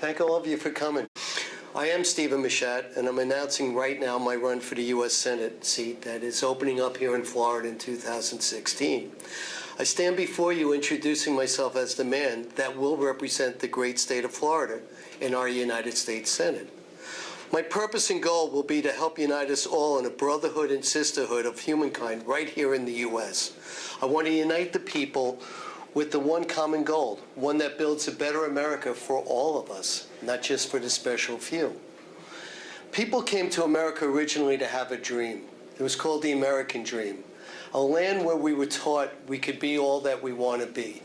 Thank all of you for coming. I am Stephen Machat, and I'm announcing right now my run for the U.S. Senate seat that is opening up here in Florida in 2016. I stand before you introducing myself as the man that will represent the great state of Florida in our United States Senate. My purpose and goal will be to help unite us all in a brotherhood and sisterhood of humankind right here in the U.S. I want to unite the people with the one common goal, one that builds a better America for all of us, not just for the special few. People came to America originally to have a dream. It was called the American Dream, a land where we were taught we could be all that we want to be.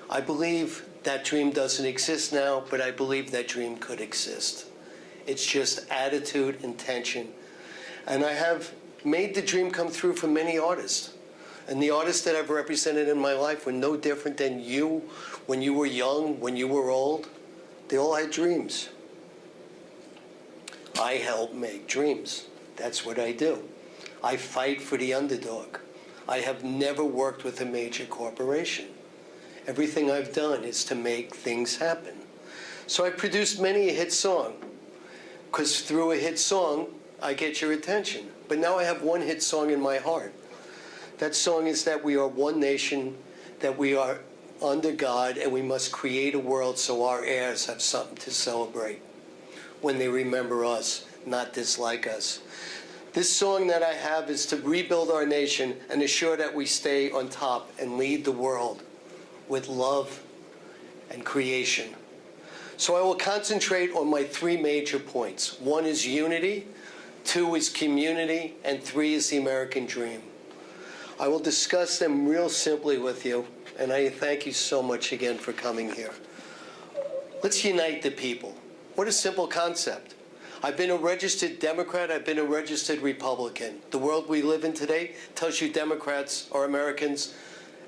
I believe that dream doesn't exist now, but I believe that dream could exist. It's just attitude, intention. And I have made the dream come through for many artists. And the artists that I've represented in my life were no different than you when you were young, when you were old. They all had dreams. I help make dreams. That's what I do. I fight for the underdog. I have never worked with a major corporation. Everything I've done is to make things happen. So I produced many a hit song, because through a hit song, I get your attention. But now I have one hit song in my heart. That song is that we are one nation, that we are under God, and we must create a world so our heirs have something to celebrate when they remember us, not dislike us. This song that I have is to rebuild our nation and assure that we stay on top and lead the world with love and creation. So I will concentrate on my three major points. One is unity, two is community, and three is the American dream. I will discuss them real simply with you, and I thank you so much again for coming here. Let's unite the people. What a simple concept. I've been a registered Democrat, I've been a registered Republican. The world we live in today tells you Democrats are Americans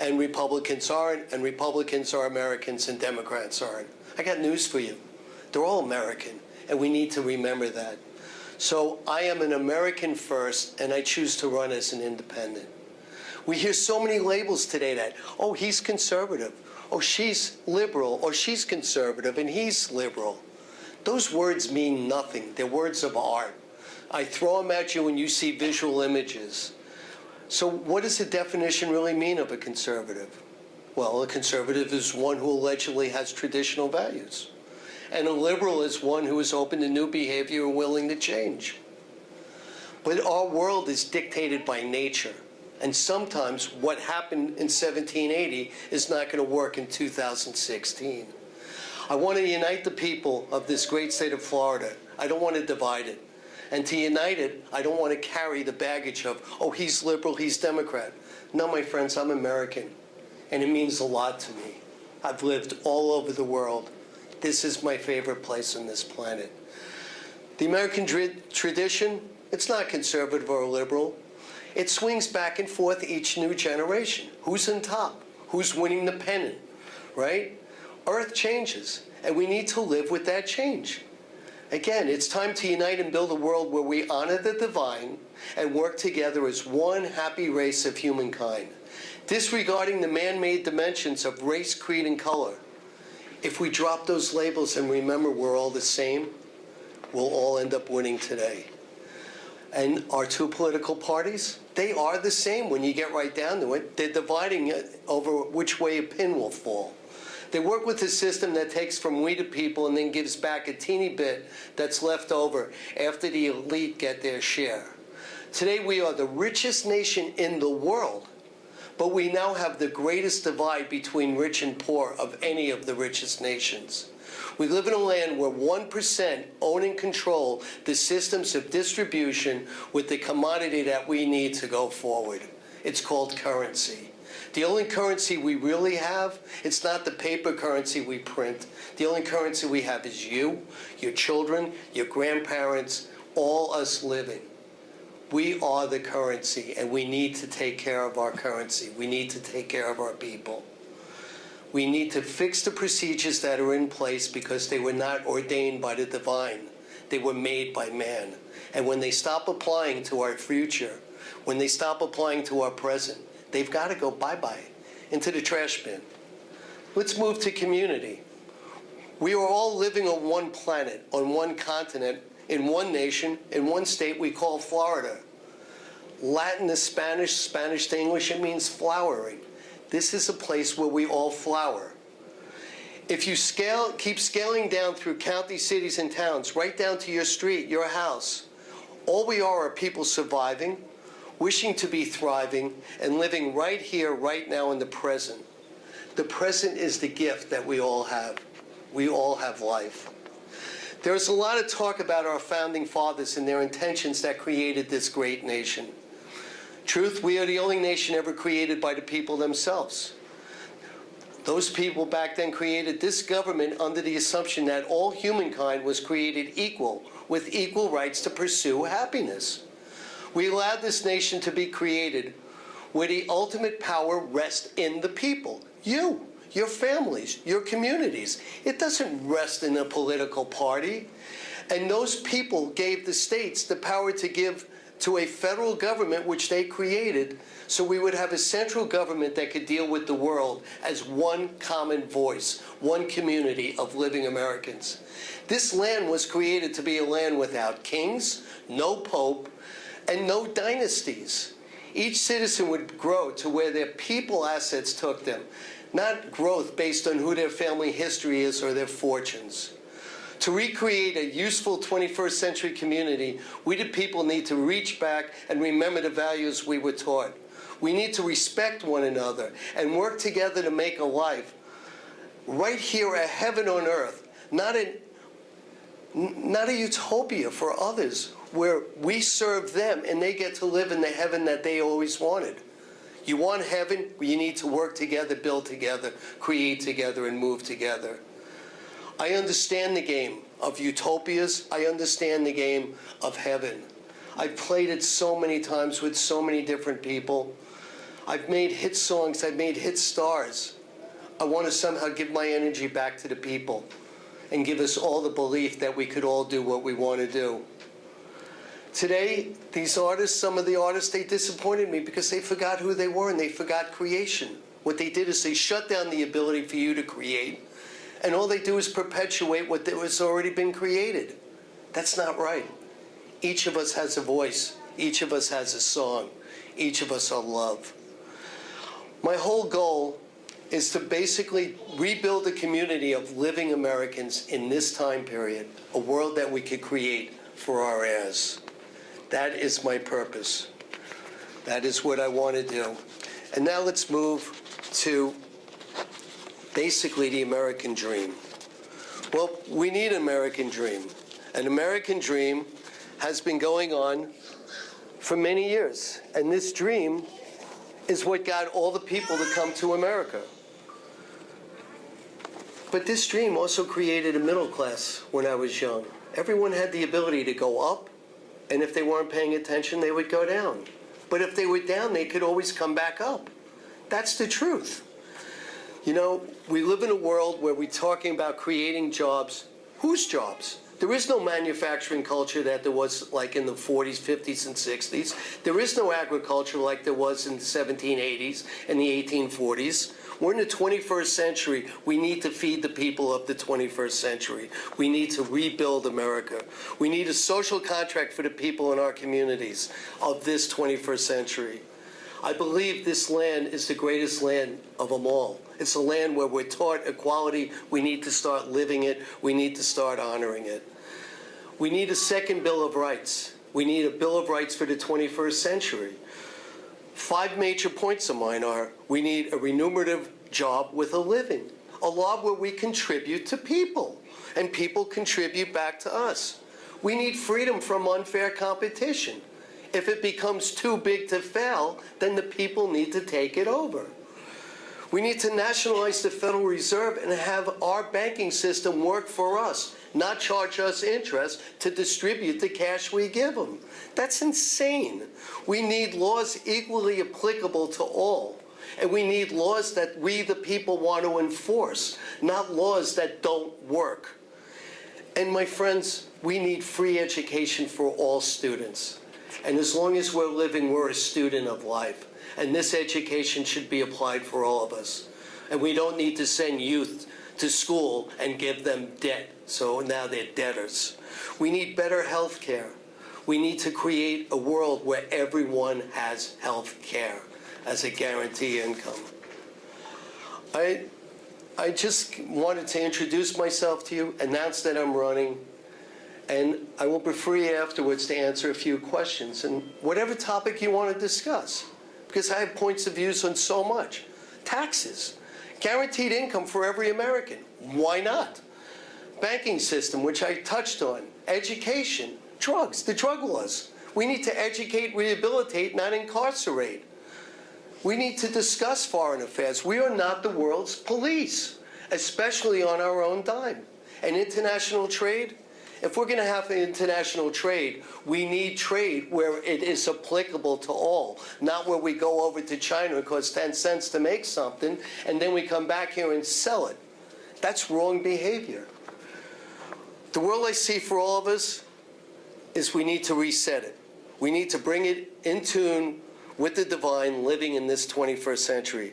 and Republicans aren't, and Republicans are Americans and Democrats aren't. I got news for you. They're all American, and we need to remember that. So I am an American first, and I choose to run as an independent. We hear so many labels today that, oh, he's conservative, oh, she's liberal, or she's conservative and he's liberal. Those words mean nothing. They're words of art. I throw them at you and you see visual images. So what does the definition really mean of a conservative? Well, a conservative is one who allegedly has traditional values. And a liberal is one who is open to new behavior and willing to change. But our world is dictated by nature. And sometimes what happened in 1780 is not going to work in 2016. I want to unite the people of this great state of Florida. I don't want to divide it. And to unite it, I don't want to carry the baggage of, oh, he's liberal, he's Democrat. No, my friends, I'm American. And it means a lot to me. I've lived all over the world. This is my favorite place on this planet. The American tradition, it's not conservative or liberal. It swings back and forth each new generation. Who's on top? Who's winning the pennant, right? Earth changes, and we need to live with that change. Again, it's time to unite and build a world where we honor the divine and work together as one happy race of humankind, disregarding the man-made dimensions of race, creed, and color. If we drop those labels and remember we're all the same, we'll all end up winning today. And our two political parties, they are the same when you get right down to it. They're dividing it over which way a pin will fall. They work with a system that takes from we the people and then gives back a teeny bit that's left over after the elite get their share. Today we are the richest nation in the world, but we now have the greatest divide between rich and poor of any of the richest nations. We live in a land where 1% own and control the systems of distribution with the commodity that we need to go forward. It's called currency. The only currency we really have, it's not the paper currency we print. The only currency we have is you, your children, your grandparents, all us living. We are the currency, and we need to take care of our currency. We need to take care of our people. We need to fix the procedures that are in place because they were not ordained by the divine. They were made by man. And when they stop applying to our future, when they stop applying to our present, they've got to go bye-bye into the trash bin. Let's move to community. We are all living on one planet, on one continent, in one nation, in one state we call Florida. Latin to Spanish, Spanish to English, it means flowering. This is a place where we all flower. If you keep scaling down through county, cities, and towns, right down to your street, your house, all we are people surviving, wishing to be thriving, and living right here, right now in the present. The present is the gift that we all have. We all have life. There's a lot of talk about our founding fathers and their intentions that created this great nation. Truth, we are the only nation ever created by the people themselves. Those people back then created this government under the assumption that all humankind was created equal, with equal rights to pursue happiness. We allowed this nation to be created where the ultimate power rests in the people. You, your families, your communities. It doesn't rest in a political party. And those people gave the states the power to give to a federal government which they created, so we would have a central government that could deal with the world as one common voice, one community of living Americans. This land was created to be a land without kings, no pope, and no dynasties. Each citizen would grow to where their people assets took them, not growth based on who their family history is or their fortunes. To recreate a useful 21st century community, we the people need to reach back and remember the values we were taught. We need to respect one another and work together to make a life right here, a heaven on earth, not a utopia for others where we serve them and they get to live in the heaven that they always wanted. You want heaven? You need to work together, build together, create together, and move together. I understand the game of utopias. I understand the game of heaven. I've played it so many times with so many different people. I've made hit songs. I've made hit stars. I want to somehow give my energy back to the people and give us all the belief that we could all do what we want to do. Today, these artists, some of the artists, they disappointed me because they forgot who they were and they forgot creation. What they did is they shut down the ability for you to create, and all they do is perpetuate what has already been created. That's not right. Each of us has a voice. Each of us has a song. Each of us are love. My whole goal is to basically rebuild a community of living Americans in this time period, a world that we could create for our heirs. That is my purpose. That is what I want to do. And now let's move to basically the American dream. Well, we need an American dream. An American dream has been going on for many years. And this dream is what got all the people to come to America. But this dream also created a middle class when I was young. Everyone had the ability to go up, and if they weren't paying attention, they would go down. But if they were down, they could always come back up. That's the truth. You know, we live in a world where we're talking about creating jobs. Whose jobs? There is no manufacturing culture that there was like in the 40s, 50s, and 60s. There is no agriculture like there was in the 1780s and the 1840s. We're in the 21st century. We need to feed the people of the 21st century. We need to rebuild America. We need a social contract for the people in our communities of this 21st century. I believe this land is the greatest land of them all. It's a land where we're taught equality. We need to start living it. We need to start honoring it. We need a second Bill of Rights. We need a Bill of Rights for the 21st century. 5 major points of mine are: we need a remunerative job with a living, a law where we contribute to people, and people contribute back to us. We need freedom from unfair competition. If it becomes too big to fail, then the people need to take it over. We need to nationalize the Federal Reserve and have our banking system work for us, not charge us interest to distribute the cash we give them. That's insane. We need laws equally applicable to all. And we need laws that we, the people, want to enforce, not laws that don't work. And my friends, we need free education for all students. And as long as we're living, we're a student of life. And this education should be applied for all of us. And we don't need to send youth to school and give them debt, so now they're debtors. We need better health care. We need to create a world where everyone has health care as a guarantee income. I just wanted to introduce myself to you, announce that I'm running, and I will be free afterwards to answer a few questions and whatever topic you want to discuss, because I have points of views on so much. Taxes, guaranteed income for every American. Why not? Banking system, which I touched on. Education, drugs, the drug laws. We need to educate, rehabilitate, not incarcerate. We need to discuss foreign affairs. We are not the world's police, especially on our own dime. And international trade, if we're going to have international trade, we need trade where it is applicable to all, not where we go over to China and cost 10 cents to make something, and then we come back here and sell it. That's wrong behavior. The world I see for all of us is we need to reset it. We need to bring it in tune with the divine living in this 21st century.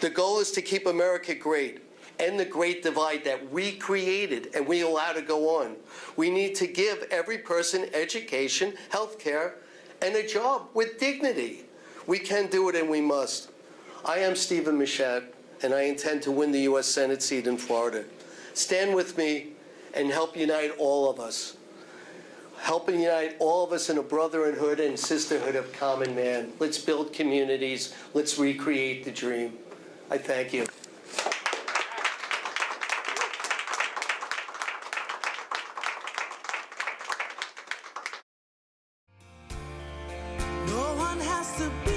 The goal is to keep America great, end the great divide that we created and we allow to go on. We need to give every person education, health care, and a job with dignity. We can do it and we must. I am Stephen Machat, and I intend to win the U.S. Senate seat in Florida. Stand with me and help unite all of us. Help unite all of us in a brotherhood and sisterhood of common man. Let's build communities. Let's recreate the dream. I thank you. No one has to be